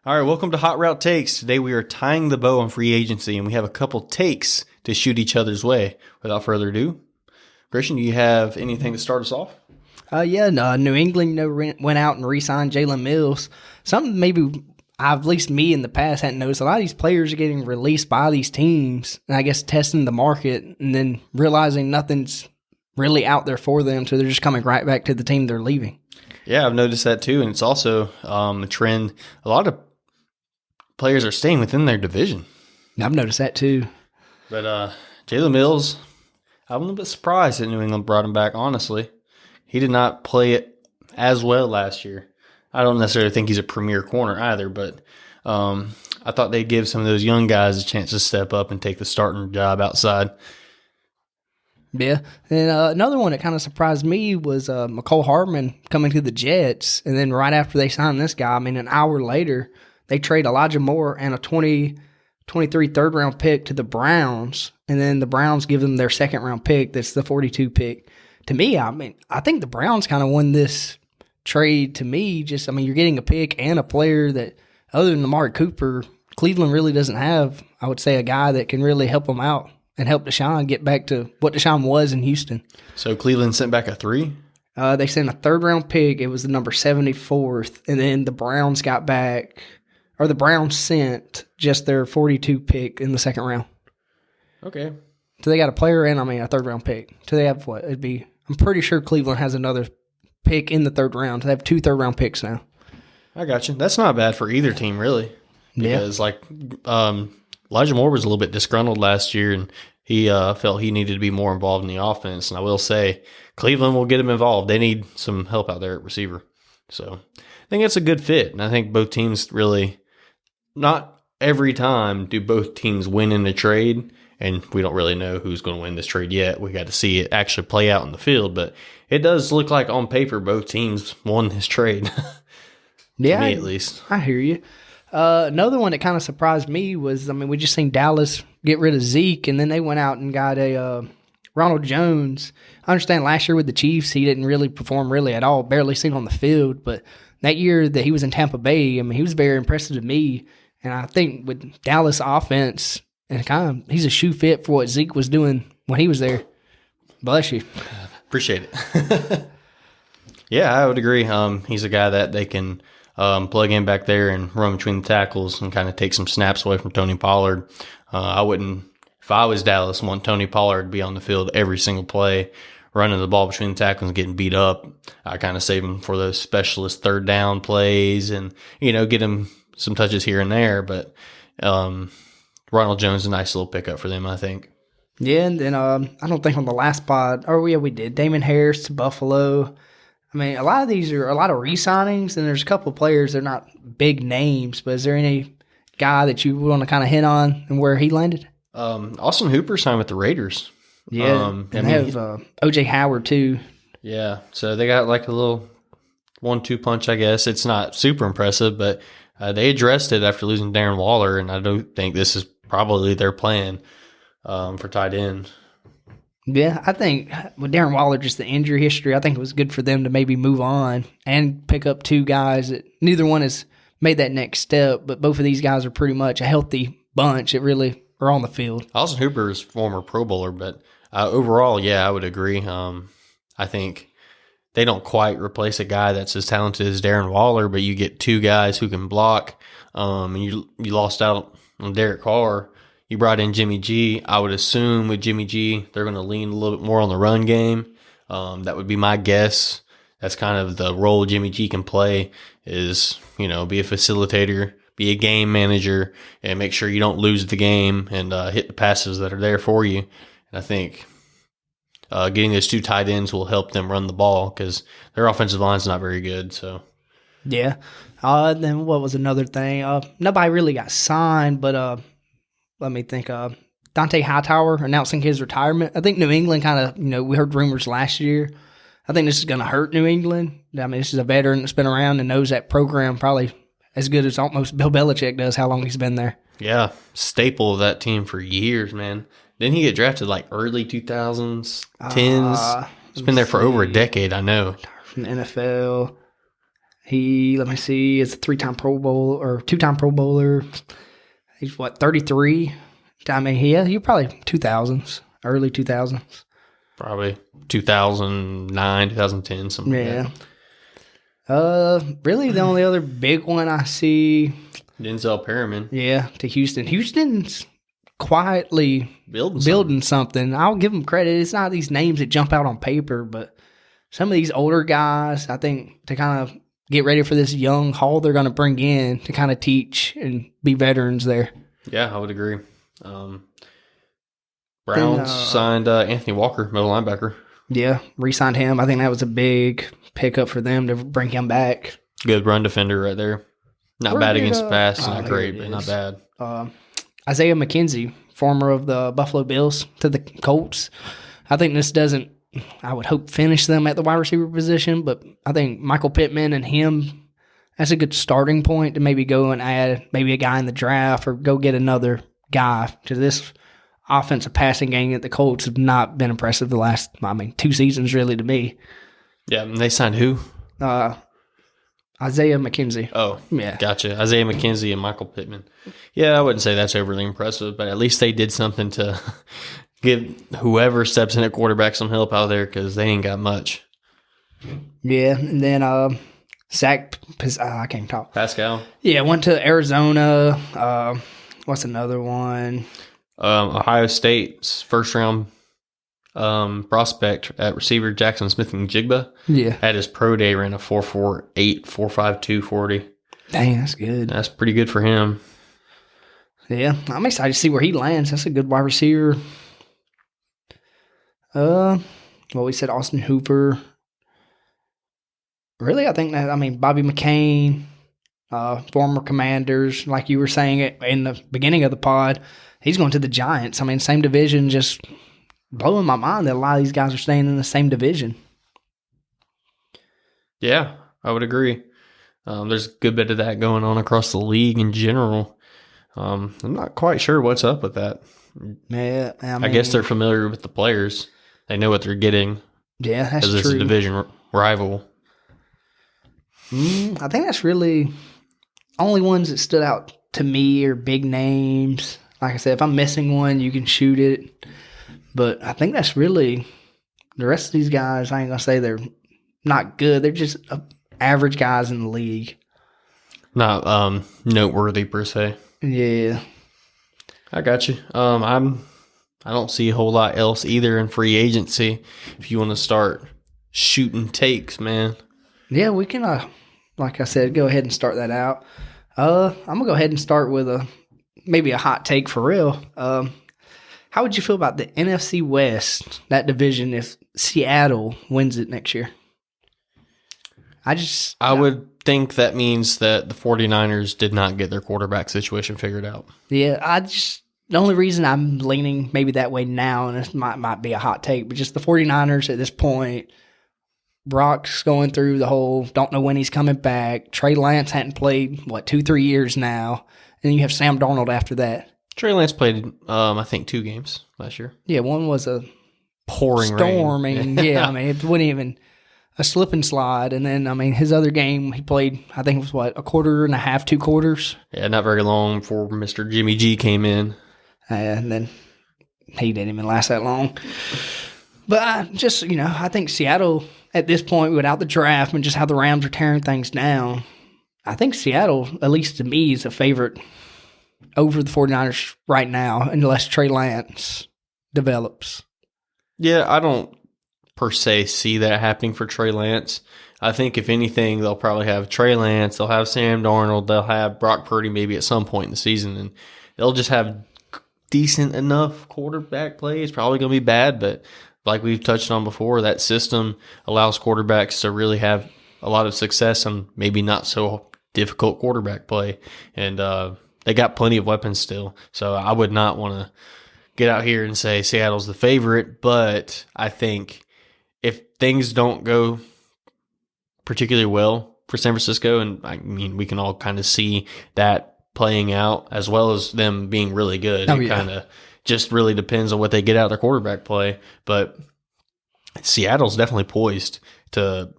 All right, welcome to Hot Route Takes. Today we are tying the bow on free agency, and we have a couple takes to shoot each other's way. Without further ado, Christian, do you have anything to start us off? New England went out and re-signed Jalen Mills. Something maybe at least me in the past hadn't noticed. A lot of these players are getting released by these teams, and I guess testing the market and then realizing nothing's really out there for them, so they're just coming right back to the team they're leaving. Yeah, I've noticed that too, and it's also a trend. A lot of players are staying within their division. I've noticed that too. But Jalen Mills, I'm a little bit surprised that New England brought him back, honestly. He did not play it as well last year. I don't necessarily think he's a premier corner either, but I thought they'd give some of those young guys a chance to step up and take the starting job outside. Yeah. And another one that kind of surprised me was McCole Hardman coming to the Jets. And then right after they signed this guy, an hour later, they trade Elijah Moore and a 2023 third-round pick to the Browns, and then the Browns give them their second-round pick. That's the 42 pick. To me, I think the Browns kind of won this trade. To me, you're getting a pick and a player that, other than Amari Cooper, Cleveland really doesn't have, I would say, a guy that can really help them out and help Deshaun get back to what Deshaun was in Houston. So Cleveland sent back a 3? They sent a third-round pick. It was the number 74th, and then the Browns got back – or the Browns sent just their 42 pick in the second round. Okay. So they got a player and, a third-round pick. So they have what? I'm pretty sure Cleveland has another pick in the third round. They have 2 third-round picks now. I got you. That's not bad for either team, really. Because, Elijah Moore was a little bit disgruntled last year, and he felt he needed to be more involved in the offense. And I will say, Cleveland will get him involved. They need some help out there at receiver. So I think it's a good fit. And I think both teams really... Not every time do both teams win in a trade, and we don't really know who's going to win this trade yet. We got to see it actually play out in the field, but it does look like on paper both teams won this trade. Yeah, me at least. I hear you. Another one that kind of surprised me was, we just seen Dallas get rid of Zeke, and then they went out and got a Ronald Jones. I understand last year with the Chiefs, he didn't really perform really at all, barely seen on the field, but that year that he was in Tampa Bay, he was very impressive to me. And I think with Dallas offense, and he's a shoe fit for what Zeke was doing when he was there. Bless you. Appreciate it. Yeah, I would agree. He's a guy that they can plug in back there and run between the tackles and kind of take some snaps away from Tony Pollard. I wouldn't, if I was Dallas, want Tony Pollard to be on the field every single play, running the ball between the tackles and getting beat up. I kind of save him for those specialist third down plays and, get him some touches here and there, but Ronald Jones is a nice little pickup for them, I think. Yeah, and then I don't think on the last pod, we did. Damon Harris to Buffalo. A lot of these are a lot of re-signings, and there's a couple of players that are not big names, but is there any guy that you want to kind of hit on and where he landed? Austin Hooper signed with the Raiders. Yeah, they have O.J. Howard too. Yeah, so they got like a little 1-2 punch, I guess. It's not super impressive, but they addressed it after losing Darren Waller, and I don't think this is probably their plan for tight end. Yeah, I think with Darren Waller, just the injury history, I think it was good for them to maybe move on and pick up 2 guys that neither one has made that next step, but both of these guys are pretty much a healthy bunch that really are on the field. Austin Hooper is former Pro Bowler, but overall, yeah, I would agree. I think they don't quite replace a guy that's as talented as Darren Waller, but you get 2 guys who can block. And you lost out on Derek Carr. You brought in Jimmy G. I would assume with Jimmy G, they're going to lean a little bit more on the run game. That would be my guess. That's kind of the role Jimmy G can play is, be a facilitator, be a game manager, and make sure you don't lose the game and hit the passes that are there for you. And I think getting those 2 tight ends will help them run the ball because their offensive line's not very good. So, yeah. Then what was another thing? Nobody really got signed, but let me think. Dante Hightower announcing his retirement. I think New England kind of, we heard rumors last year. I think this is going to hurt New England. This is a veteran that's been around and knows that program probably as good as almost Bill Belichick does, how long he's been there. Yeah, staple of that team for years, man. Didn't he get drafted like early 2000s, 10s? He's been there for over a decade, I know. From the NFL. Let me see, is a 3-time Pro Bowl or 2-time Pro Bowler. He's 33? I mean, you're probably 2000s, early 2000s. Probably 2009, 2010, something like that. Really, the only other big one I see. Denzel Perryman. Yeah, to Houston. Houston's quietly Building something. I'll give them credit. It's not these names that jump out on paper, but some of these older guys, I think, to kind of get ready for this young haul they're going to bring in to kind of teach and be veterans there. Yeah, I would agree. Browns signed Anthony Walker, middle linebacker. Yeah, re-signed him. I think that was a big pickup for them to bring him back. Good run defender right there. Not bad against the pass. Not great, but not bad. Isaiah McKenzie, former of the Buffalo Bills, to the Colts. I think this doesn't, I would hope, finish them at the wide receiver position, but I think Michael Pittman and him, that's a good starting point to maybe go and add maybe a guy in the draft or go get another guy, because this offensive passing game at the Colts have not been impressive the last, 2 seasons really to me. Yeah, and they signed who? Isaiah McKenzie. Oh, yeah. Gotcha. Isaiah McKenzie and Michael Pittman. Yeah, I wouldn't say that's overly impressive, but at least they did something to give whoever steps in at quarterback some help out there, because they ain't got much. Yeah, and then Zach, I can't talk. Pascal. Yeah, went to Arizona. What's another one? Ohio State's first-round prospect at receiver Jackson Smith-Njigba. Yeah. At his pro day, ran a 4.48, 4.52 40. Dang, that's good. That's pretty good for him. Yeah, I'm excited to see where he lands. That's a good wide receiver. We said Austin Hooper. Really, I think that, Bobby McCain, former Commanders, like you were saying it in the beginning of the pod, he's going to the Giants. Same division, just blowing my mind that a lot of these guys are staying in the same division. Yeah, I would agree. There's a good bit of that going on across the league in general. I'm not quite sure what's up with that. Yeah, I guess they're familiar with the players. They know what they're getting. Yeah, that's true. Because it's a division rival. I think that's really only ones that stood out to me are big names. Like I said, if I'm missing one, you can shoot it. But I think that's really the rest of these guys. I ain't gonna say they're not good. They're just average guys in the league. Not noteworthy per se. Yeah, I got you. I don't see a whole lot else either in free agency. If you want to start shooting takes, man. Yeah, we can. Like I said, go ahead and start that out. I'm gonna go ahead and start with maybe a hot take for real. How would you feel about the NFC West, that division, if Seattle wins it next year? I would think that means that the 49ers did not get their quarterback situation figured out. Yeah, the only reason I'm leaning maybe that way now, and this might be a hot take, but just the 49ers at this point, Brock's going through the whole don't know when he's coming back. Trey Lance hadn't played, 2-3 years now. And then you have Sam Darnold after that. Trey Lance played, I think, 2 games last year. Yeah, one was a pouring storm. rain. It wasn't even a slip and slide. And then, his other game, he played, I think it was, a quarter and a half, 2 quarters. Yeah, not very long before Mr. Jimmy G came in. And then he didn't even last that long. But I think Seattle, at this point, without the draft and just how the Rams are tearing things down, I think Seattle, at least to me, is a favorite over the 49ers right now, unless Trey Lance develops. Yeah, I don't per se see that happening for Trey Lance. I think if anything, they'll probably have Trey Lance, they'll have Sam Darnold, they'll have Brock Purdy maybe at some point in the season, and they'll just have decent enough quarterback play. It's probably going to be bad, but like we've touched on before, that system allows quarterbacks to really have a lot of success and maybe not so difficult quarterback play. And they got plenty of weapons still. So I would not want to get out here and say Seattle's the favorite, but I think if things don't go particularly well for San Francisco, and we can all kind of see that playing out as well as them being really good. It kind of just really depends on what they get out of their quarterback play. But Seattle's definitely poised to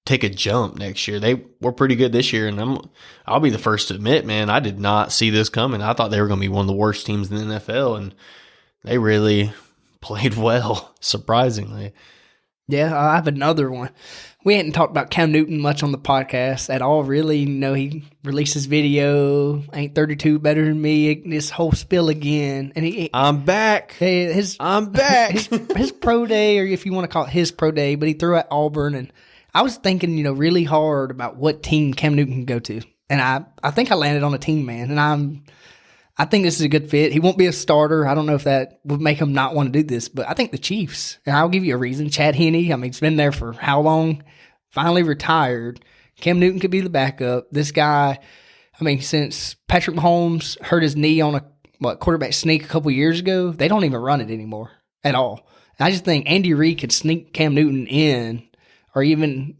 take a jump next year. They were pretty good this year, and I'll be the first to admit, man, I did not see this coming. I thought they were going to be one of the worst teams in the NFL, and they really played well, surprisingly. Yeah, I have another one. We hadn't talked about Cam Newton much on the podcast at all, really. You know, he releases video, ain't 32 better than me, this whole spill again. And I'm back. I'm back. His pro day, or if you want to call it his pro day, but he threw at Auburn. And I was thinking, really hard about what team Cam Newton can go to. And I think I landed on a team, man. And I think this is a good fit. He won't be a starter. I don't know if that would make him not want to do this, but I think the Chiefs, and I'll give you a reason. Chad Henne, he's been there for how long? Finally retired. Cam Newton could be the backup. This guy, since Patrick Mahomes hurt his knee on a quarterback sneak a couple years ago, they don't even run it anymore at all. And I just think Andy Reid could sneak Cam Newton in, or even,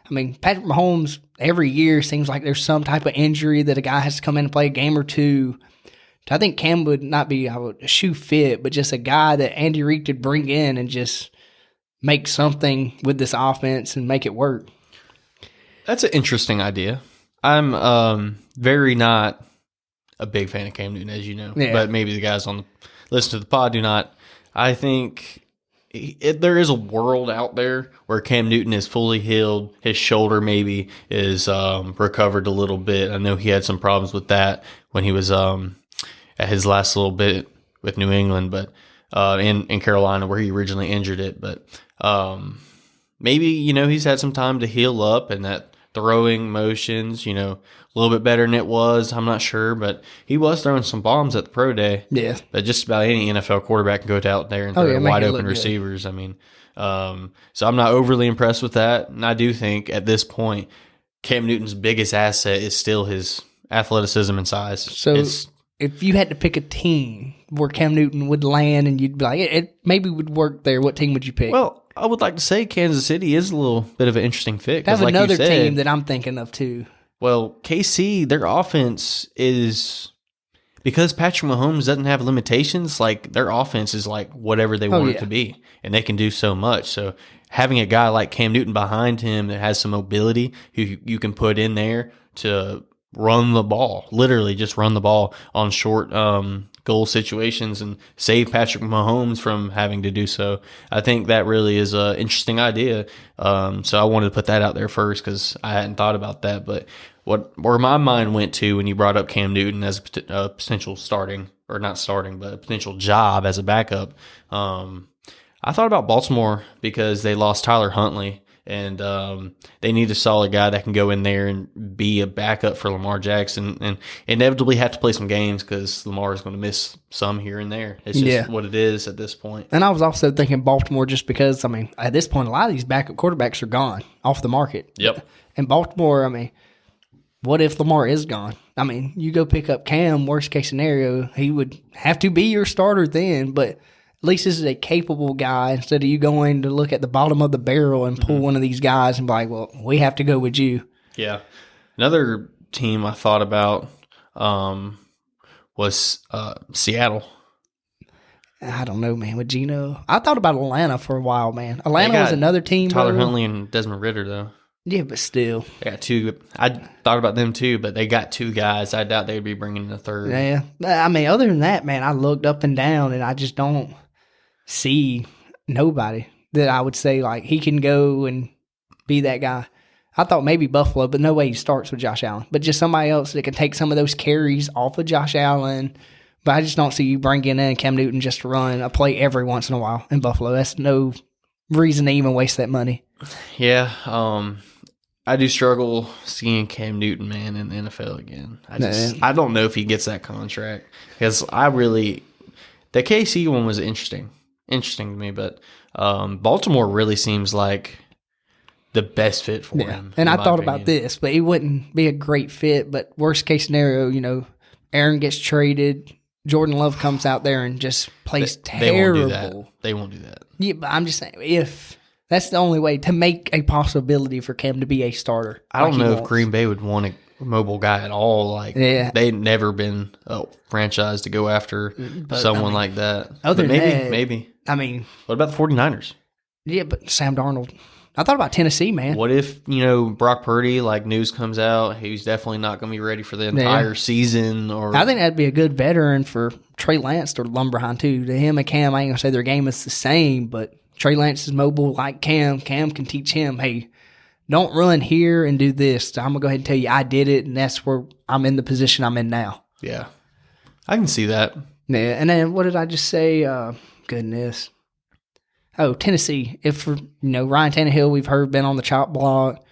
Patrick Mahomes every year seems like there's some type of injury that a guy has to come in and play a game or two. I think Cam would not be a shoe fit, but just a guy that Andy Reid could bring in and just make something with this offense and make it work. That's an interesting idea. I'm very not a big fan of Cam Newton, as you know, but maybe the guys on the listen to the pod do not. I think there is a world out there where Cam Newton is fully healed. His shoulder maybe is recovered a little bit. I know he had some problems with that when he was at his last little bit with New England, but in Carolina where he originally injured it. But maybe, he's had some time to heal up, and that throwing motions, a little bit better than it was. I'm not sure, but he was throwing some bombs at the pro day. Yeah. But just about any NFL quarterback can go out there and throw wide open receivers. So I'm not overly impressed with that. And I do think at this point, Cam Newton's biggest asset is still his athleticism and size. So if you had to pick a team where Cam Newton would land and you'd be like, it maybe would work there, what team would you pick? Well, I would like to say Kansas City is a little bit of an interesting fit. I have another team that I'm thinking of too. Well, KC, their offense is, because Patrick Mahomes doesn't have limitations, like their offense is like whatever they want it to be, and they can do so much. So having a guy like Cam Newton behind him that has some mobility, who you can put in there to run the ball, literally just run the ball on short goal situations and save Patrick Mahomes from having to do so. I think that really is an interesting idea. So I wanted to put that out there first because I hadn't thought about that. But where my mind went to when you brought up Cam Newton as a potential starting, or not starting, but a potential job as a backup, I thought about Baltimore because they lost Tyler Huntley. And they need a solid guy that can go in there and be a backup for Lamar Jackson, and inevitably have to play some games because Lamar is going to miss some here and there. It's just what it is at this point. And I was also thinking Baltimore just because, at this point, a lot of these backup quarterbacks are gone off the market. Yep. And Baltimore, what if Lamar is gone? You go pick up Cam, worst case scenario, he would have to be your starter then, but at least this is a capable guy instead of you going to look at the bottom of the barrel and pull one of these guys and be like, well, we have to go with you. Yeah. Another team I thought about was Seattle. I don't know, man, with Geno. I thought about Atlanta for a while, man. Atlanta was another team. Tyler Huntley and Desmond Ridder, though. Yeah, but still. They got two. I thought about them, too, but they got two guys. I doubt they'd be bringing in a third. Yeah. Other than that, man, I looked up and down, and I just don't see nobody that I would say, like, he can go and be that guy. I thought maybe Buffalo, but no way he starts with Josh Allen. But just somebody else that can take some of those carries off of Josh Allen. But I just don't see you bringing in Cam Newton just to run a play every once in a while in Buffalo. That's no reason to even waste that money. Yeah, I do struggle seeing Cam Newton, man, in the NFL again. I don't know if he gets that contract, because the KC one was interesting to me, but Baltimore really seems like the best fit for him. And I thought about this, but he wouldn't be a great fit. But worst case scenario, Aaron gets traded, Jordan Love comes out there and just plays terrible. They won't do that. Yeah, but I'm just saying, if that's the only way to make a possibility for Cam to be a starter. I don't know if Green Bay would want a mobile guy at all. They've never been a franchise to go after someone like that. Maybe. What about the 49ers? Yeah, but Sam Darnold. I thought about Tennessee, man. What if, Brock Purdy, news comes out, he's definitely not going to be ready for the entire season? Or I think that'd be a good veteran for Trey Lance to lumber behind, too. To him and Cam, I ain't going to say their game is the same, but Trey Lance is mobile like Cam. Cam can teach him, hey, don't run here and do this. I'm going to go ahead and tell you I did it, and that's where I'm in the position I'm in now. Yeah. I can see that. Yeah, and then what did I just say? Goodness. Oh, Tennessee. If Ryan Tannehill, we've heard, been on the chop block.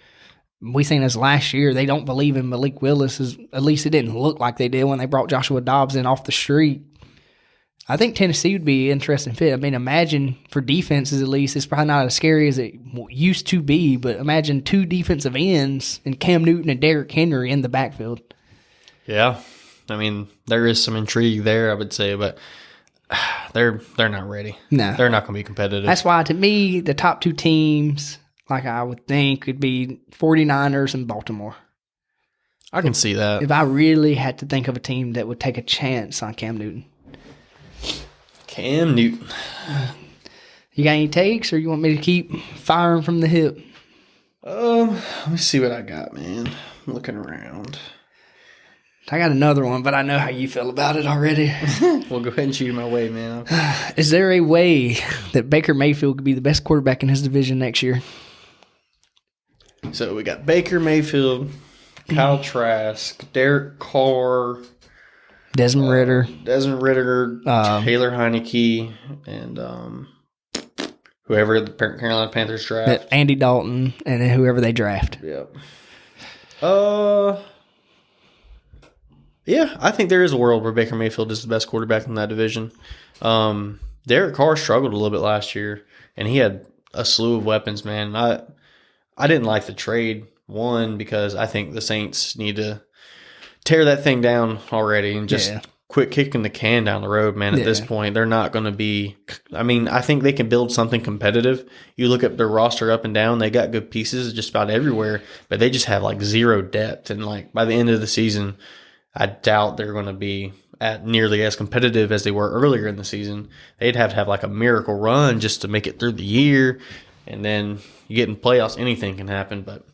We seen this last year. They don't believe in Malik Willis. At least it didn't look like they did when they brought Joshua Dobbs in off the street. I think Tennessee would be an interesting fit. I mean, imagine for defenses at least, it's probably not as scary as it used to be, but imagine 2 defensive ends and Cam Newton and Derrick Henry in the backfield. Yeah. I mean, there is some intrigue there, I would say, but they're not ready. No. They're not going to be competitive. That's why, to me, the top 2 teams, like I would think, would be 49ers and Baltimore. I can see that. If I really had to think of a team that would take a chance on Cam Newton. Cam Newton. You got any takes, or you want me to keep firing from the hip? Let me see what I got, man. I'm looking around. I got another one, but I know how you feel about it already. Well, go ahead and shoot my way, man. Is there a way that Baker Mayfield could be the best quarterback in his division next year? So we got Baker Mayfield, Kyle Trask, Derek Carr, Desmond Ridder, Taylor Heineke, and whoever the Carolina Panthers draft. Andy Dalton, and then whoever they draft. Yep. Yeah, I think there is a world where Baker Mayfield is the best quarterback in that division. Derek Carr struggled a little bit last year, and he had a slew of weapons, man. I didn't like the trade, one, because I think the Saints need to tear that thing down already and just quit kicking the can down the road, man. At this point, they're not going to be – I mean, I think they can build something competitive. You look at their roster up and down, they got good pieces just about everywhere, but they just have, zero depth. And, by the end of the season – I doubt they're going to be at nearly as competitive as they were earlier in the season. They'd have to have a miracle run just to make it through the year. And then you get in playoffs, anything can happen. But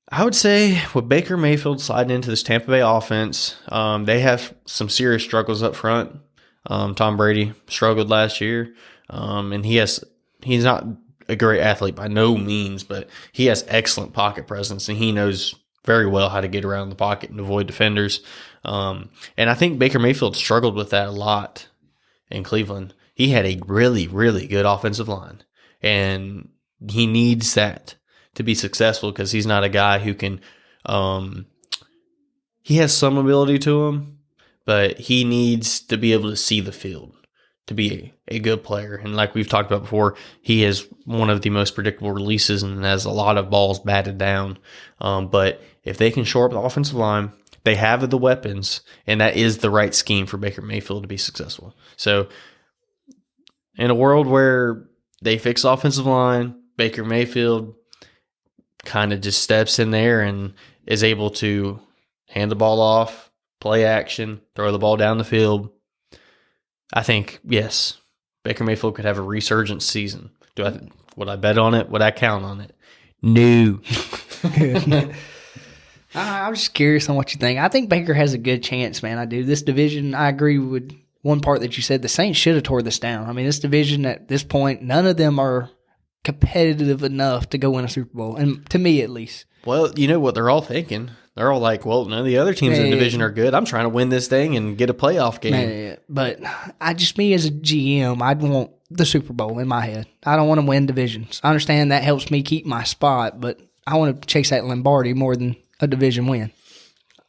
I would say with Baker Mayfield sliding into this Tampa Bay offense, they have some serious struggles up front. Tom Brady struggled last year. And he's not a great athlete by no means, but he has excellent pocket presence, and he knows very well how to get around the pocket and avoid defenders. And I think Baker Mayfield struggled with that a lot in Cleveland. He had a really, really good offensive line, and he needs that to be successful because he's not a guy who can he has some ability to him, but he needs to be able to see the field to be a good player. And like we've talked about before, he has one of the most predictable releases and has a lot of balls batted down. But if they can shore up the offensive line, they have the weapons, and that is the right scheme for Baker Mayfield to be successful. So in a world where they fix the offensive line, Baker Mayfield kind of just steps in there and is able to hand the ball off, play action, throw the ball down the field. I think, yes, Baker Mayfield could have a resurgence season. Would I bet on it? Would I count on it? No. I'm just curious on what you think. I think Baker has a good chance, man. I do. This division, I agree with one part that you said. The Saints should have tore this down. I mean, this division at this point, none of them are competitive enough to go win a Super Bowl, and to me at least. Well, you know what they're all thinking. They're all like, well, none of the other teams in the division are good. I'm trying to win this thing and get a playoff game. Man, but me as a GM, I'd want the Super Bowl in my head. I don't want to win divisions. I understand that helps me keep my spot, but I want to chase that Lombardi more than a division win.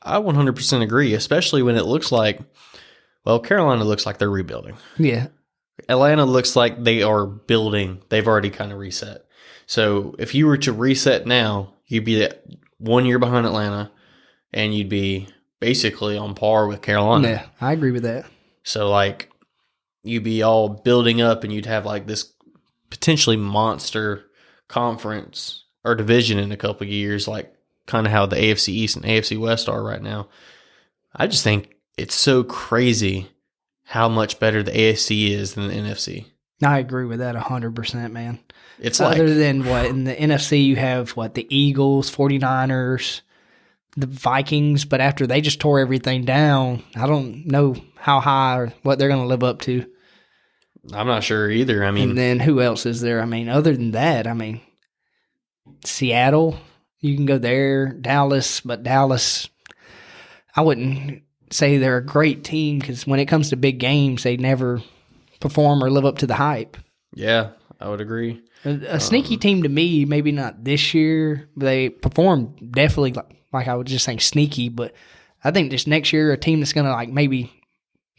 I 100% agree, especially when it looks like, well, Carolina looks like they're rebuilding. Yeah. Atlanta looks like they are building. They've already kind of reset. So if you were to reset now, you'd be 1 year behind Atlanta, and you'd be basically on par with Carolina. Yeah, I agree with that. So, you'd be all building up, and you'd have, this potentially monster conference or division in a couple of years, kind of how the AFC East and AFC West are right now. I just think it's so crazy how much better the AFC is than the NFC. I agree with that 100%, man. It's like Other than what in the NFC, you have what the Eagles, 49ers, the Vikings, but after they just tore everything down, I don't know how high or what they're going to live up to. I'm not sure either. I mean, And then who else is there? I mean, other than that, I mean, Seattle, you can go there, Dallas, but Dallas, I wouldn't say they're a great team because when it comes to big games, they never perform or live up to the hype. yeah, I would agree. A sneaky team to me, maybe not this year, but they perform definitely like I was just saying sneaky, but I think this next year a team that's going to like maybe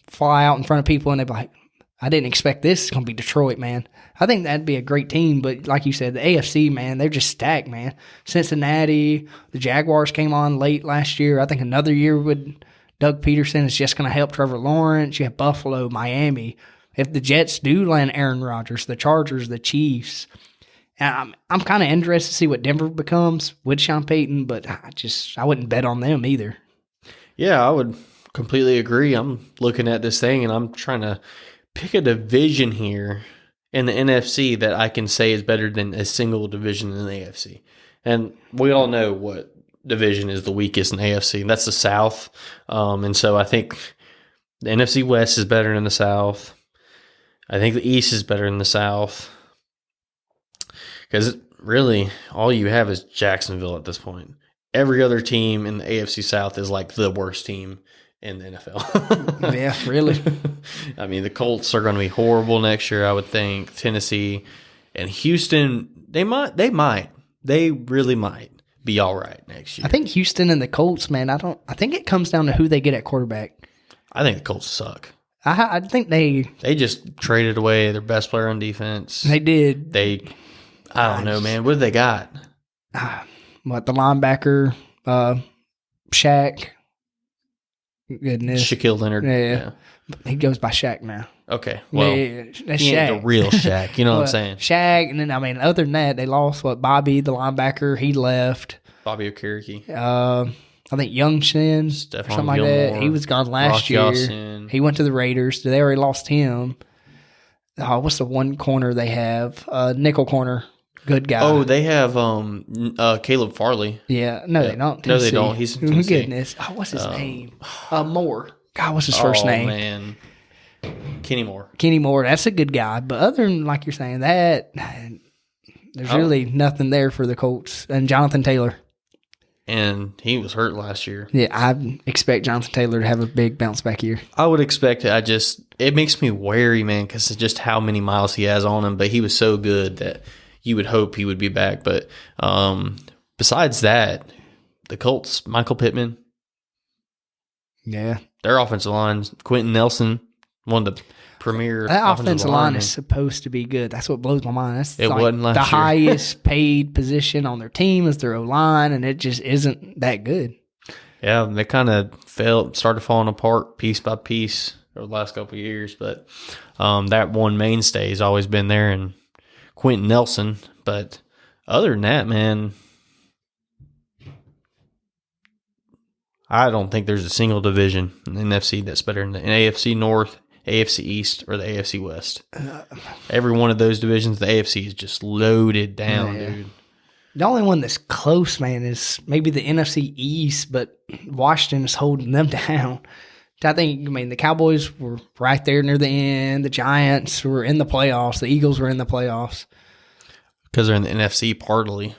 fly out in front of people and they're like, I didn't expect this. It's going to be Detroit, man. I think that'd be a great team, but like you said, the AFC, man, they're just stacked, man. Cincinnati, the Jaguars came on late last year. I think another year with Doug Peterson is just going to help Trevor Lawrence. You have Buffalo, Miami. If the Jets do land Aaron Rodgers, the Chargers, the Chiefs, I'm kind of interested to see what Denver becomes with Sean Payton, but I wouldn't bet on them either. Yeah, I would completely agree. I'm looking at this thing and I'm trying to pick a division here in the NFC that I can say is better than a single division in the AFC. And we all know what division is the weakest in the AFC, and that's the South. And so I think the NFC West is better than the South. I think the East is better than the South. Because really, all you have is Jacksonville at this point. Every other team in the AFC South is like the worst team in the NFL. Yeah, really. I mean, the Colts are going to be horrible next year, I would think. Tennessee and Houston, they really might be all right next year. I think Houston and the Colts, man, I think it comes down to who they get at quarterback. I think the Colts suck. I think they just traded away their best player on defense. They did. I don't know, man. What do they got? What, the linebacker, Shaq? Goodness. Shaquille Leonard. Yeah. He goes by Shaq now. Okay. Well, yeah, that's he ain't Shaq. the real Shaq. You know what I'm saying? Shaq, and then, I mean, other than that, they lost, Bobby, the linebacker, he left. Bobby Okereke. I think Young Shin, Stephon something like Gilmore, that. He was gone last Rock year. Ya-Sin. He went to the Raiders. They already lost him. What's the one corner they have? Nickel corner. Good guy. Oh, they have Caleb Farley. Yeah. No, they don't. No, they Tennessee. don't. He's in Tennessee. Goodness. What's his name? Moore. God, what's his first name? Oh, man. Kenny Moore. Kenny Moore. That's a good guy. But other than, like you're saying, that, there's really nothing there for the Colts. And Jonathan Taylor. And he was hurt last year. Yeah, I expect Jonathan Taylor to have a big bounce back year. I would expect it. It makes me wary, man, because of just how many miles he has on him. But he was so good that you would hope he would be back. But besides that, the Colts, Michael Pittman. Yeah. Their offensive line, Quentin Nelson, one of the premier That offensive line linemen. is supposed to be good. That's what blows my mind. That's It like wasn't last the year. highest paid position on their team is their O-line, and it just isn't that good. Yeah, they kind of started falling apart piece by piece over the last couple of years. But that one mainstay has always been there, and Quentin Nelson. But other than that, man, I don't think there's a single division in the NFC that's better than the AFC North, AFC East, or the AFC West. Every one of those divisions, the AFC is just loaded down, Yeah. dude. The only one that's close, man, is maybe the NFC East, but Washington is holding them down. I mean, the Cowboys were right there near the end. The Giants were in the playoffs. The Eagles were in the playoffs. Because they're in the NFC partially.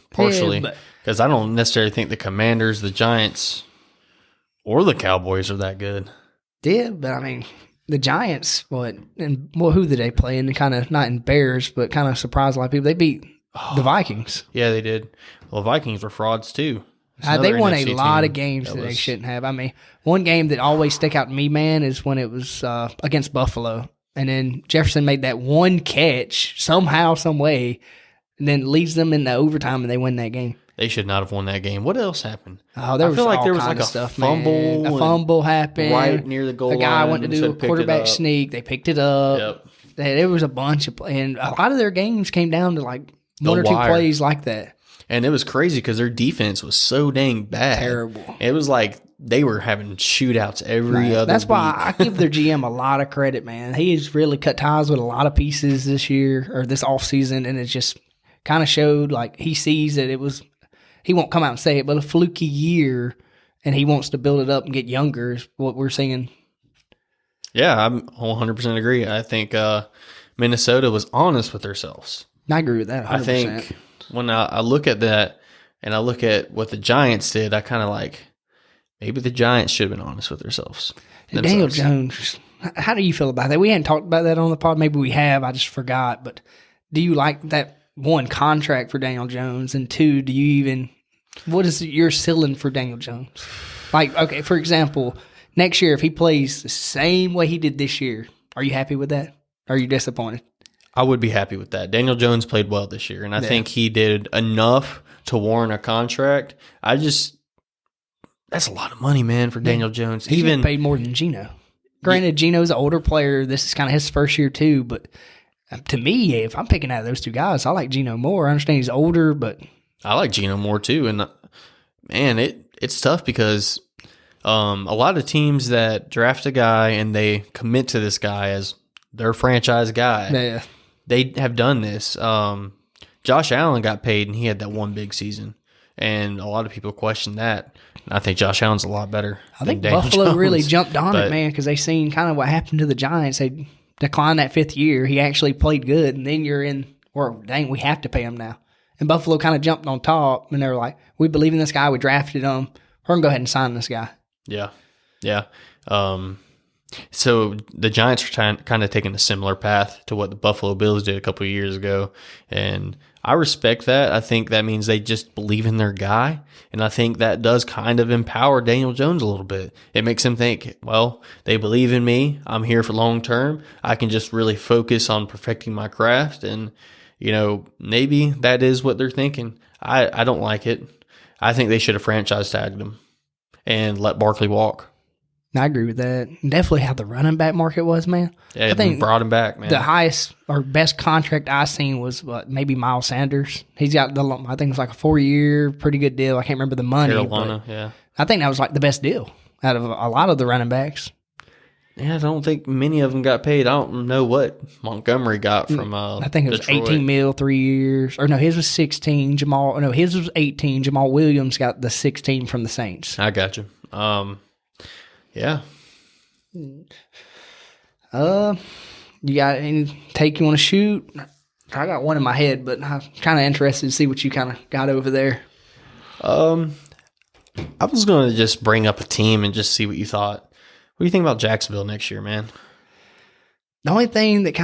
Yeah, Because I don't necessarily think the Commanders, the Giants, or the Cowboys are that good. Yeah, but I mean, the Giants, who did they play in? Kind of not in Bears, but kind of surprised a lot of people. They beat the Vikings. Yeah, they did. Well, the Vikings were frauds too. They won a lot of games that they shouldn't have. I mean, one game that always stick out to me, man, is when it was against Buffalo. And then Jefferson made that one catch somehow, some way, and then leads them into overtime, and they win that game. They should not have won that game. What else happened? Oh, there was like a stuff, fumble. A fumble happened right near the goal line. The guy went to do a quarterback sneak. They picked it up. Yep. There was a bunch of and a lot of their games came down to like one or two plays like that. And it was crazy because their defense was so dang bad. Terrible. It was like they were having shootouts every other That's week. why I give their GM a lot of credit, man. He's really cut ties with a lot of pieces this year or this offseason, and it just kind of showed like he sees that it was, he won't come out and say it, but a fluky year, and he wants to build it up and get younger is what we're seeing. Yeah, I 100% agree. I think Minnesota was honest with themselves. I agree with that 100%. I think when I look at that and I look at what the Giants did, I kind of like, maybe the Giants should have been honest with themselves. Daniel Jones, how do you feel about that? We hadn't talked about that on the pod. Maybe we have. I just forgot. But do you like that, one, contract for Daniel Jones? And two, do you even, what is your ceiling for Daniel Jones? Like, okay, for example, next year, if he plays the same way he did this year, are you happy with that? Or are you disappointed? I would be happy with that. Daniel Jones played well this year, and I think he did enough to warrant a contract. That's a lot of money, man, for Daniel Jones. He's Even paid more than Geno. Granted, Geno's an older player. This is kind of his first year too. But to me, if I'm picking out of those two guys, I like Geno more. I understand he's older, but I like Geno more too. And man, it's tough because a lot of teams that draft a guy and they commit to this guy as their franchise guy, they have done this. Josh Allen got paid and he had that one big season, and a lot of people question that. I think Josh Allen's a lot better. I think Buffalo really jumped on it, man, because they seen kind of what happened to the Giants. They declined that 5th year. He actually played good, and then you're in, well, dang, we have to pay him now. And Buffalo kind of jumped on top, and they were like, we believe in this guy. We drafted him. We're going to go ahead and sign this guy. Yeah. Yeah. So the Giants are kind of taking a similar path to what the Buffalo Bills did a couple of years ago, and I respect that. I think that means they just believe in their guy, and I think that does kind of empower Daniel Jones a little bit. It makes him think, well, they believe in me. I'm here for long term. I can just really focus on perfecting my craft, and maybe that is what they're thinking. I don't like it. I think they should have franchise tagged him and let Barkley walk. I agree with that. Definitely how the running back market was, man. Yeah, I think brought him back, man. The highest or best contract I seen was maybe Miles Sanders. He's got I think it's like a 4-year, pretty good deal. I can't remember the money. Carolina, yeah. I think that was like the best deal out of a lot of the running backs. Yeah, I don't think many of them got paid. I don't know what Montgomery got from I think it was Detroit. 18 mil, 3 years. Or no, his was 16. His was 18. Jamal Williams got the 16 from the Saints. I got you. Yeah. You got any take you want to shoot? I got one in my head, but I'm kind of interested to see what you kind of got over there. I was going to just bring up a team and just see what you thought. What do you think about Jacksonville next year, man? The only thing that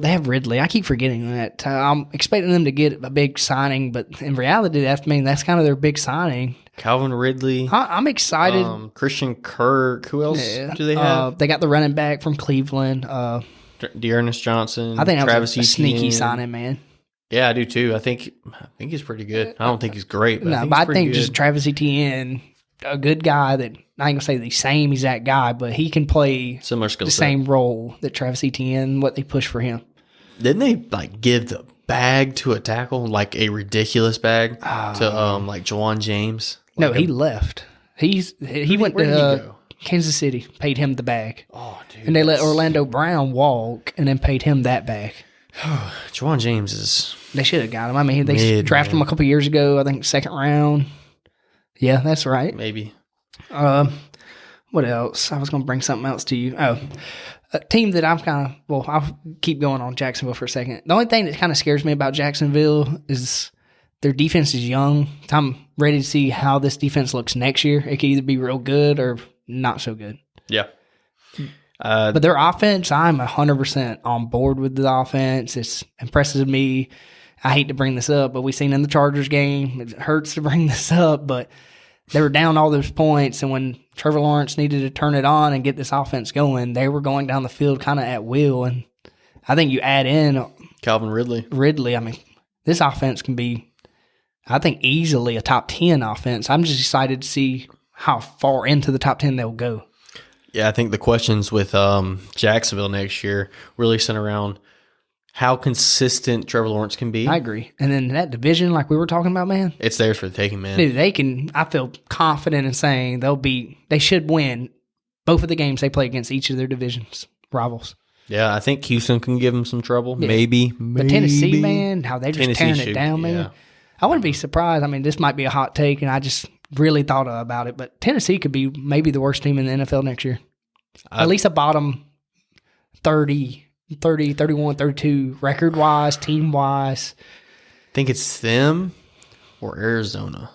they have Ridley. I keep forgetting that. I'm expecting them to get a big signing, but in reality, that's kind of their big signing. Calvin Ridley. I'm excited. Christian Kirk. Who else do they have? They got the running back from Cleveland. Dearness Johnson. I think that Travis was a sneaky Etienne. signing, man. Yeah, I do too. I think he's pretty good. I don't think he's great, but I think just Travis Etienne, a good guy that I ain't gonna say the same exact guy, but he can play similar skill the set. same role that Travis Etienne, what they push for him. Didn't they give the bag to a tackle, like a ridiculous bag to Jawan James? No, he left. He went to Kansas City, paid him the bag. Oh, dude. And they let Orlando Brown walk and then paid him that bag. Jawan James is... They should have got him. I mean, they drafted him a couple years ago, I think 2nd round. Yeah, that's right. Maybe. What else? I was going to bring something else to you. Oh, a team that I'll keep going on Jacksonville for a second. The only thing that kind of scares me about Jacksonville is their defense is young. I'm ready to see how this defense looks next year. It could either be real good or not so good. Yeah. But their offense, I'm 100% on board with the offense. It's impressive to me. I hate to bring this up, but we've seen in the Chargers game, it hurts to bring this up, but they were down all those points, and when Trevor Lawrence needed to turn it on and get this offense going, they were going down the field kind of at will, and I think you add in Calvin Ridley. I mean, this offense can be, I think, easily a top 10 offense. I'm just excited to see how far into the top 10 they'll go. Yeah, I think the questions with Jacksonville next year really center around how consistent Trevor Lawrence can be. I agree. And then that division, like we were talking about, man, It's theirs for the taking, man. dude, they can. I feel confident in saying they should win both of the games they play against each of their divisions rivals. Yeah, I think Houston can give them some trouble. Yeah. Maybe. But Tennessee, man, how they're just Tennessee tearing it should- down, man. yeah. I wouldn't be surprised. I mean, this might be a hot take, and I just really thought about it. But Tennessee could be maybe the worst team in the NFL next year. At least a bottom 30, 31, 32 record-wise, team-wise. I think it's them or Arizona.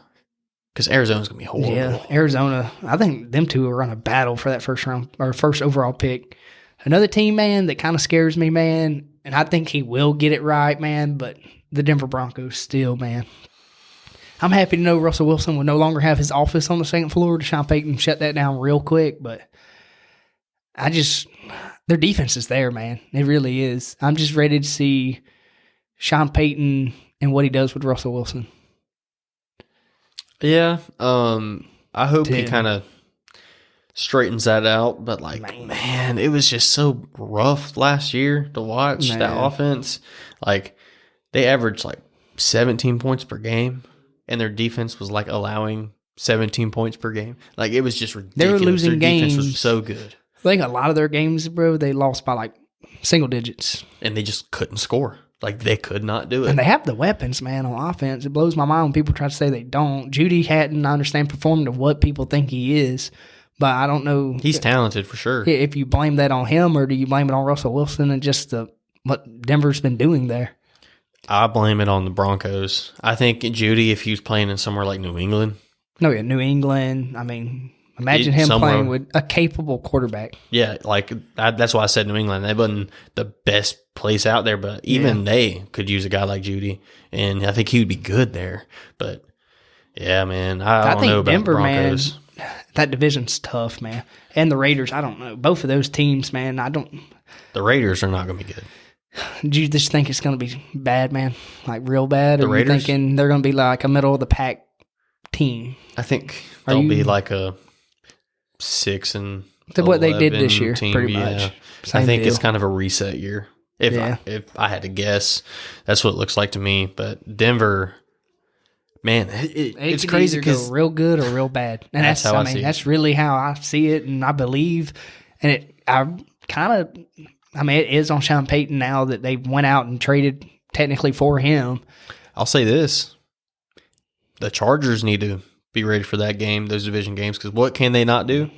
Because Arizona's going to be horrible. Yeah, Arizona. I think them two are on a battle for that first round or first overall pick. Another team, man, that kind of scares me, man, and I think he will get it right, man, but the Denver Broncos still, man. I'm happy to know Russell Wilson will no longer have his office on the second floor. Sean Payton shut that down real quick, but their defense is there, man. It really is. I'm just ready to see Sean Payton and what he does with Russell Wilson. Yeah. I hope he Dude. kind of straightens that out. But, man, it was just so rough last year to watch that Man. offense. Like, they averaged, 17 points per game, and their defense was, allowing 17 points per game. It was just ridiculous. losing their defense games. was so good. I think a lot of their games, bro, they lost by single digits. And they just couldn't score. They could not do it. And they have the weapons, man, on offense. It blows my mind when people try to say they don't. Judy hadn't, I understand, performed to what people think he is, but I don't know He's talented for sure. if you blame that on him or do you blame it on Russell Wilson and just what Denver's been doing there. I blame it on the Broncos. I think Judy, if he was playing in somewhere like New England, No, yeah, New England. I mean, imagine him Somewhere- playing with a capable quarterback. yeah, that's why I said New England. They wasn't the best place out there, but even they could use a guy like Judy, and I think he would be good there. But yeah, man, I don't think know about Denver, the Broncos. man, that division's tough, man. And the Raiders, I don't know. Both of those teams, man, I don't. The Raiders are not going to be good. Do you just think it's going to be bad, man? Real bad? The Or are you Raiders? thinking they're going to be like a middle of the pack team? I think Are they'll you- be like a 6 and To what they did this 11 year, team, pretty yeah. much. I Same think it's deal. kind of a reset year. Yeah. If I had to guess, that's what it looks like to me. But Denver, man, it's could crazy either go because real good or real bad, and That's how I see it. that's really how I see it, and I believe, and it it is on Sean Payton now that they went out and traded technically for him. I'll say this: the Chargers need to be ready for that game, those division games, because what can they not do?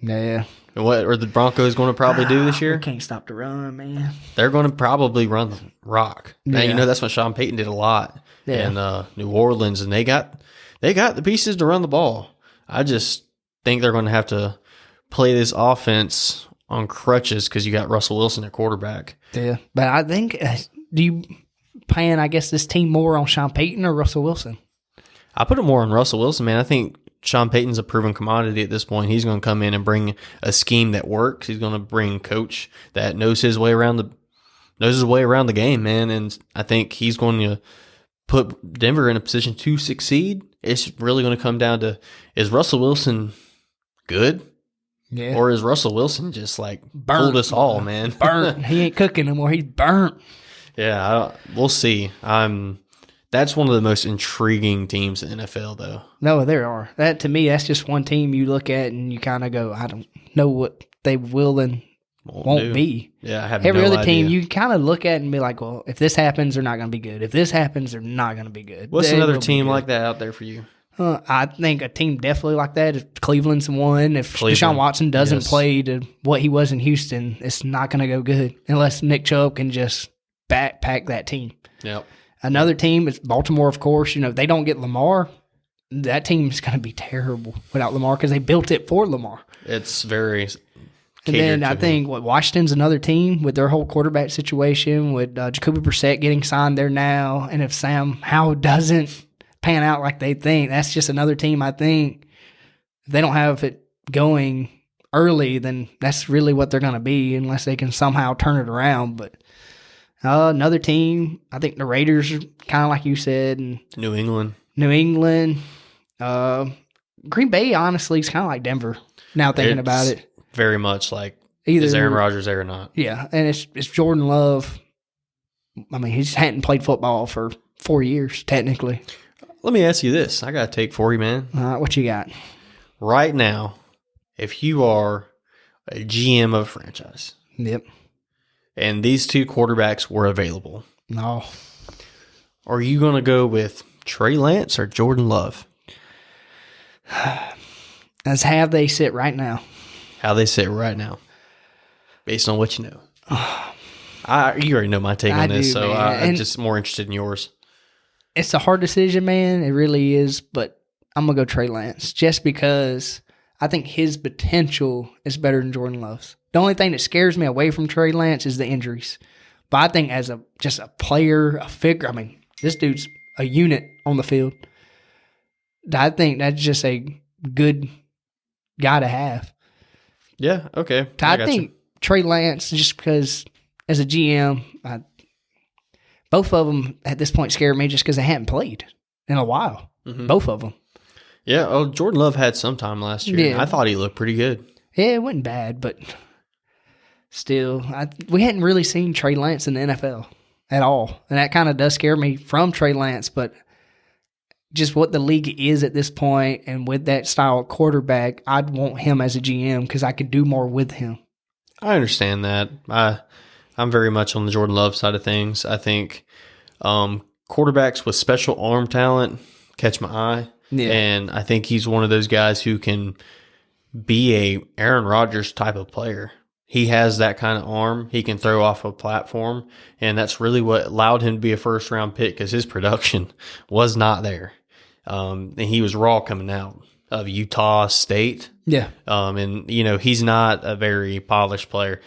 Yeah, And what are the Broncos going to probably do this we year? can't stop the run, man. They're going to probably run the rock. Now Yeah. that's what Sean Payton did a lot Yeah. in New Orleans, and they got the pieces to run the ball. I just think they're going to have to play this offense on crutches because you got Russell Wilson at quarterback. Yeah, but I think do you plan? I guess this team more on Sean Payton or Russell Wilson? I put it more on Russell Wilson, man. I think Sean Payton's a proven commodity at this point. He's going to come in and bring a scheme that works. He's going to bring a coach that knows his way around the game, man. And I think he's going to put Denver in a position to succeed. It's really going to come down to, is Russell Wilson good, Yeah, or is Russell Wilson just Burnt. pulled us all, man? burnt. He ain't cooking no more. He's burnt. Yeah, we'll see. That's one of the most intriguing teams in the NFL, though. No, there are. That to me, that's just one team you look at and you kind of go, I don't know what they will and won't do. be. Yeah, I have Every no other team, idea. you kind of look at and be like, well, if this happens, they're not going to be good. If this happens, they're not going to be good. What's They another will be team good. like that out there for you? I think a team definitely like that. If Cleveland's one, if Cleveland, Deshaun Watson doesn't yes. play to what he was in Houston, it's not going to go good unless Nick Chubb can just backpack that team. Yep. Another team is Baltimore, of course. They don't get Lamar. That team's going to be terrible without Lamar because they built it for Lamar. It's very And catered then to I him. think Washington's another team with their whole quarterback situation with Jacoby Brissett getting signed there now. And if Sam Howell doesn't pan out like they think, that's just another team I think. If they don't have it going early, then that's really what they're going to be unless they can somehow turn it around. But another team, I think the Raiders are kind of like you said, and New England. New England. Green Bay, honestly, is kind of like Denver now thinking about it. Very much like, Either is Aaron Rodgers there or not? Yeah, and it's Jordan Love I mean, he just hadn't played football for 4 years, technically. Let me ask you this. I got to take for you, man. What you got? Right now, if you are a GM of a franchise Yep. and these two quarterbacks were available, No. are you going to go with Trey Lance or Jordan Love? That's how they sit right now. How they sit right now, based on what you know. You already know my take on this, so I'm just more interested in yours. It's a hard decision, man. It really is, but I'm going to go Trey Lance just because I think his potential is better than Jordan Love's. The only thing that scares me away from Trey Lance is the injuries. But I think as just a player, a figure, I mean, this dude's a unit on the field. I think that's just a good guy to have. Yeah, okay. I think Trey Lance, just because as a GM, both of them at this point scare me just because they hadn't played in a while. Mm-hmm. Both of them. Yeah, Jordan Love had some time last year. Yeah. I thought he looked pretty good. Yeah, it wasn't bad, but still, we hadn't really seen Trey Lance in the NFL at all. And that kind of does scare me from Trey Lance, but just what the league is at this point and with that style of quarterback, I'd want him as a GM because I could do more with him. I understand that. I'm very much on the Jordan Love side of things. I think quarterbacks with special arm talent catch my eye. Yeah. And I think he's one of those guys who can be a Aaron Rodgers type of player. He has that kind of arm. He can throw off a platform, and that's really what allowed him to be a first-round pick because his production was not there. And he was raw coming out of Utah State. Yeah. And, he's not a very polished player.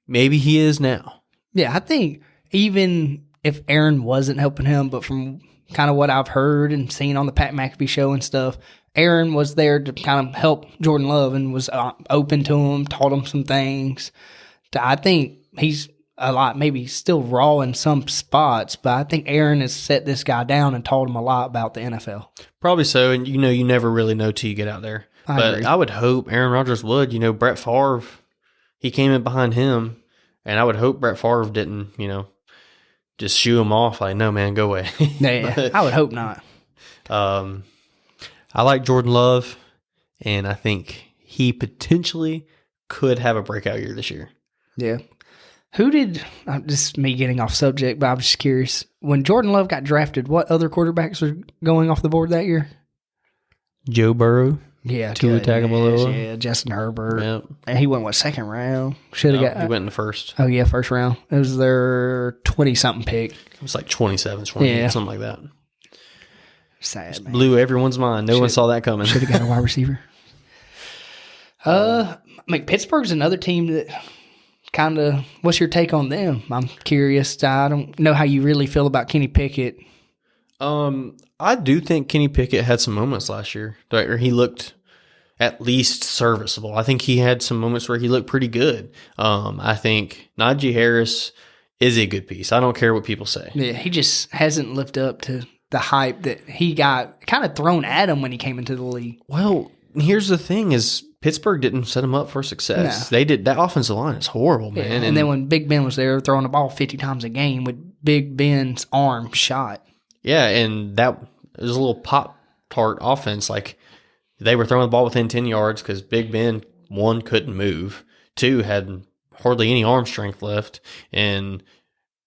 Maybe he is now. Yeah, I think even if Aaron wasn't helping him, but from kind of what I've heard and seen on the Pat McAfee show and stuff, Aaron was there to kind of help Jordan Love and was open to him, taught him some things. I think he's a lot, maybe still raw in some spots, but I think Aaron has set this guy down and taught him a lot about the NFL. Probably so, and you never really know till you get out there. But agree. I would hope Aaron Rodgers would. Brett Favre, he came in behind him, and I would hope Brett Favre didn't, just shoo him off like, no, man, go away. Yeah, but, I would hope not. I like Jordan Love, and I think he potentially could have a breakout year this year. Yeah. This is me getting off subject, but I'm just curious. When Jordan Love got drafted, what other quarterbacks were going off the board that year? Joe Burrow. Yeah. Tua Tagovailoa. Yeah, Justin Herbert. Yep. And he went, second round? He went in the first. Oh, yeah, first round. It was their 20-something pick. It was like 27, 28, something like that. Sad, man. Blew everyone's mind. No one saw that coming. Should have got a wide receiver. Pittsburgh's another team that kind of, what's your take on them? I'm curious. I don't know how you really feel about Kenny Pickett. I do think Kenny Pickett had some moments last year where he looked at least serviceable. I think he had some moments where he looked pretty good. I think Najee Harris is a good piece. I don't care what people say. Yeah, he just hasn't lived up to the hype that he got kind of thrown at him when he came into the league. Well, here's the thing is Pittsburgh didn't set him up for success. No. They did. That offensive line is horrible, man. And then when Big Ben was there throwing the ball 50 times a game with Big Ben's arm shot. Yeah, and that was a little Pop-Tart offense. Like, they were throwing the ball within 10 yards because Big Ben, 1, couldn't move. 2, had hardly any arm strength left. And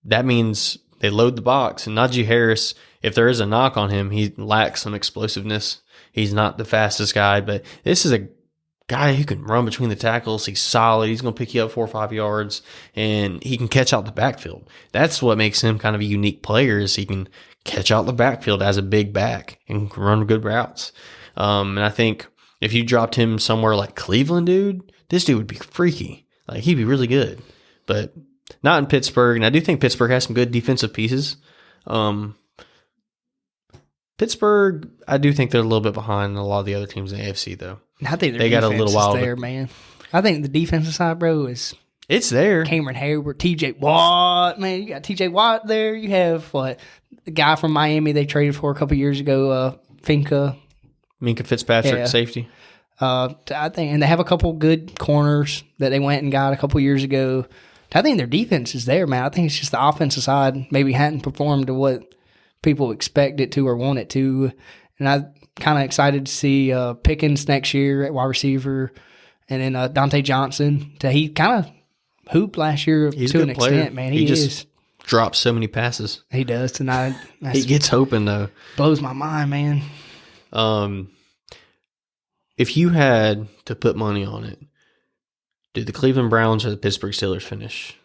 that means they load the box. And Najee Harris, if there is a knock on him, he lacks some explosiveness. He's not the fastest guy, but this is a guy who can run between the tackles. He's solid. He's going to pick you up 4 or 5 yards, and he can catch out the backfield. That's what makes him kind of a unique player is he can catch out the backfield as a big back and can run good routes. And I think if you dropped him somewhere like Cleveland, dude, this dude would be freaky. Like, he'd be really good, but not in Pittsburgh. And I do think Pittsburgh has some good defensive pieces. Pittsburgh, I do think they're a little bit behind a lot of the other teams in the AFC, though. I think they got a little while there, man. I think the defensive side, bro, it's there. Cameron Hayward, T.J. Watt, man. You got T.J. Watt there. You have the guy from Miami they traded for a couple years ago, Minkah Fitzpatrick, safety. I think, and they have a couple good corners that they went and got a couple years ago. I think their defense is there, man. I think it's just the offensive side maybe hadn't performed to what people expect it to or want it to. And I'm kind of excited to see Pickens next year at wide receiver, and then Dante Johnson. He kind of hooped last year to an extent, man. He just drops so many passes. He does tonight. He gets open though. Blows my mind, man. If you had to put money on it, do the Cleveland Browns or the Pittsburgh Steelers finish?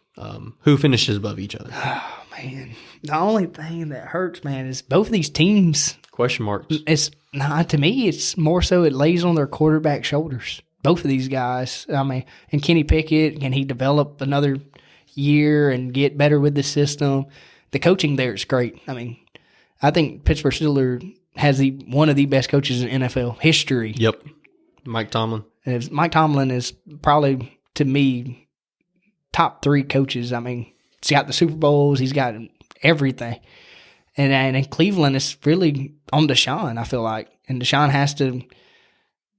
Who finishes above each other? Oh man, the only thing that hurts, man, is both of these teams. Question marks. It's not to me. It's more so it lays on their quarterback shoulders. Both of these guys. I mean, and Kenny Pickett, can he develop another year and get better with the system? The coaching there is great. I mean, I think Pittsburgh Steelers has one of the best coaches in NFL history. Yep, Mike Tomlin. Mike Tomlin is probably, to me, top 3 coaches. I mean, he's got the Super Bowls. He's got everything. And in Cleveland, it's really on Deshaun, I feel like. And Deshaun has to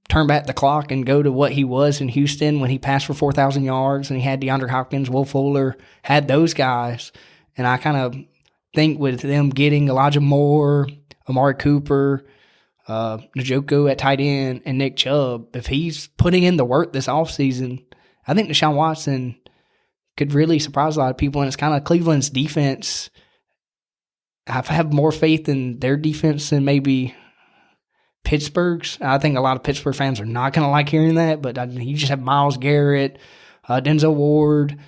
turn back the clock and go to what he was in Houston when he passed for 4,000 yards and he had DeAndre Hopkins, Will Fuller, had those guys. And I kind of think with them getting Elijah Moore, Amari Cooper, Njoku at tight end, and Nick Chubb, if he's putting in the work this offseason, I think Deshaun Watson could really surprise a lot of people. And it's kind of Cleveland's defense. I have more faith in their defense than maybe Pittsburgh's. I think a lot of Pittsburgh fans are not going to like hearing that, but you just have Myles Garrett, Denzel Ward,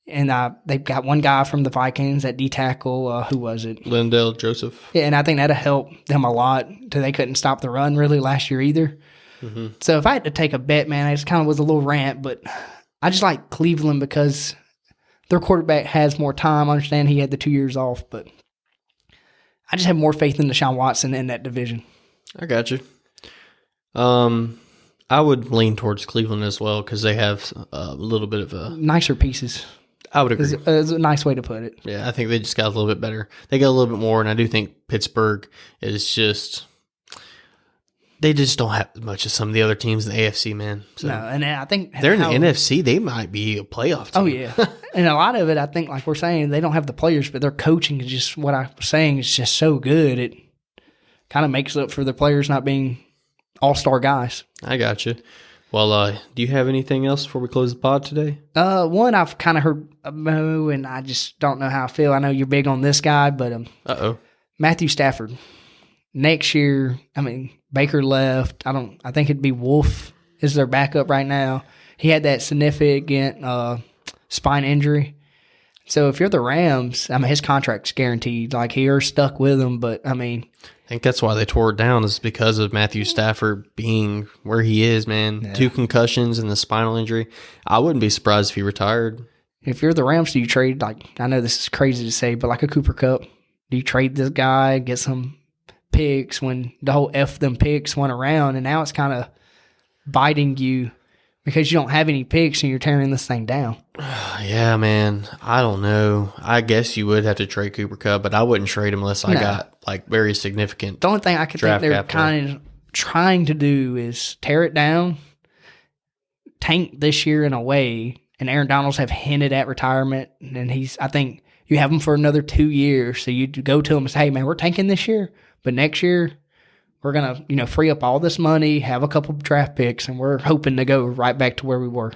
and they've got one guy from the Vikings at D-tackle. Who was it? Lindell Joseph. Yeah, and I think that'll help them a lot. They couldn't stop the run really last year either. Mm-hmm. So if I had to take a bet, man, it just kind of was a little rant, but I just like Cleveland because their quarterback has more time. I understand he had the 2 years off, but I just have more faith in Deshaun Watson in that division. I got you. I would lean towards Cleveland as well because they have a little bit of a nicer pieces. I would agree. It's a nice way to put it. Yeah, I think they just got a little bit better. They got a little bit more, and I do think Pittsburgh is just they just don't have as much as some of the other teams in the AFC, man. So no, and I think they're in the NFC. They might be a playoff team. Oh yeah, and a lot of it, I think, like we're saying, they don't have the players, but their coaching is just what I was saying is just so good. It kind of makes up for their players not being all-star guys. I got you. Well, do you have anything else before we close the pod today? One I've kind of heard about, and I just don't know how I feel. I know you're big on this guy, but Matthew Stafford. Next year, I mean, Baker left. I think it'd be Wolf is their backup right now. He had that significant spine injury. So if you're the Rams, I mean, his contract's guaranteed. Like, you're stuck with him, but I mean, I think that's why they tore it down is because of Matthew Stafford being where he is, man. Yeah. 2 concussions and the spinal injury. I wouldn't be surprised if he retired. If you're the Rams, do you trade, like, I know this is crazy to say, but like a Cooper Kupp? Do you trade this guy, get some picks when the whole F them picks went around, and now it's kind of biting you because you don't have any picks and you're tearing this thing down? Yeah, man. I don't know. I guess you would have to trade Cooper Kupp, but I wouldn't trade him unless I got like very significant. The only thing I could think they're kind of trying to do is tear it down, tank this year in a way, and Aaron Donald's have hinted at retirement, and I think you have him for another 2 years, so you go to him and say, hey, man, we're tanking this year, but next year we're going to, free up all this money, have a couple of draft picks, and we're hoping to go right back to where we were.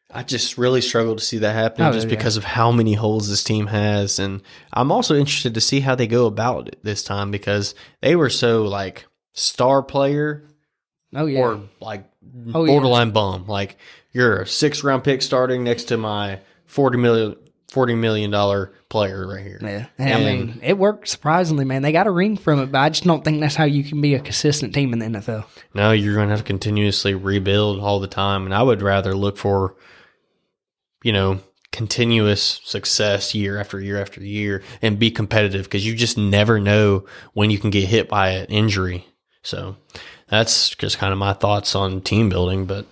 I just really struggle to see that happening because of how many holes this team has. And I'm also interested to see how they go about it this time because they were so, like, star player or, like, borderline bum. Like, you're a 6th-round pick starting next to my $40 million player right here. Yeah. And I mean, it worked surprisingly, man. They got a ring from it, but I just don't think that's how you can be a consistent team in the NFL. No, you're going to have to continuously rebuild all the time. And I would rather look for, continuous success year after year after year and be competitive because you just never know when you can get hit by an injury. So that's just kind of my thoughts on team building. But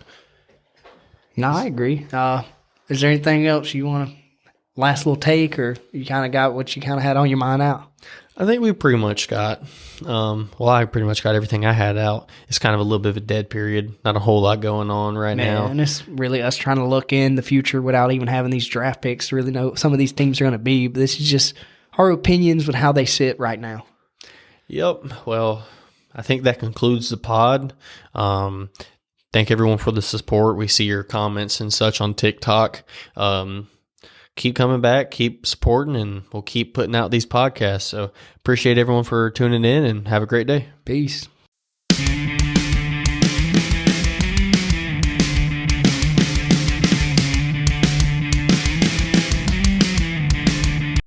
no, I agree. Is there anything else you want to last little take, or you kind of got what you kind of had on your mind out? I think we pretty much got, I pretty much got everything I had out. It's kind of a little bit of a dead period. Not a whole lot going on right now. And it's really us trying to look in the future without even having these draft picks to really know what some of these teams are going to be. But this is just our opinions with how they sit right now. Yep. Well, I think that concludes the pod. Thank everyone for the support. We see your comments and such on TikTok. Keep coming back, keep supporting, and we'll keep putting out these podcasts. So appreciate everyone for tuning in, and have a great day. Peace.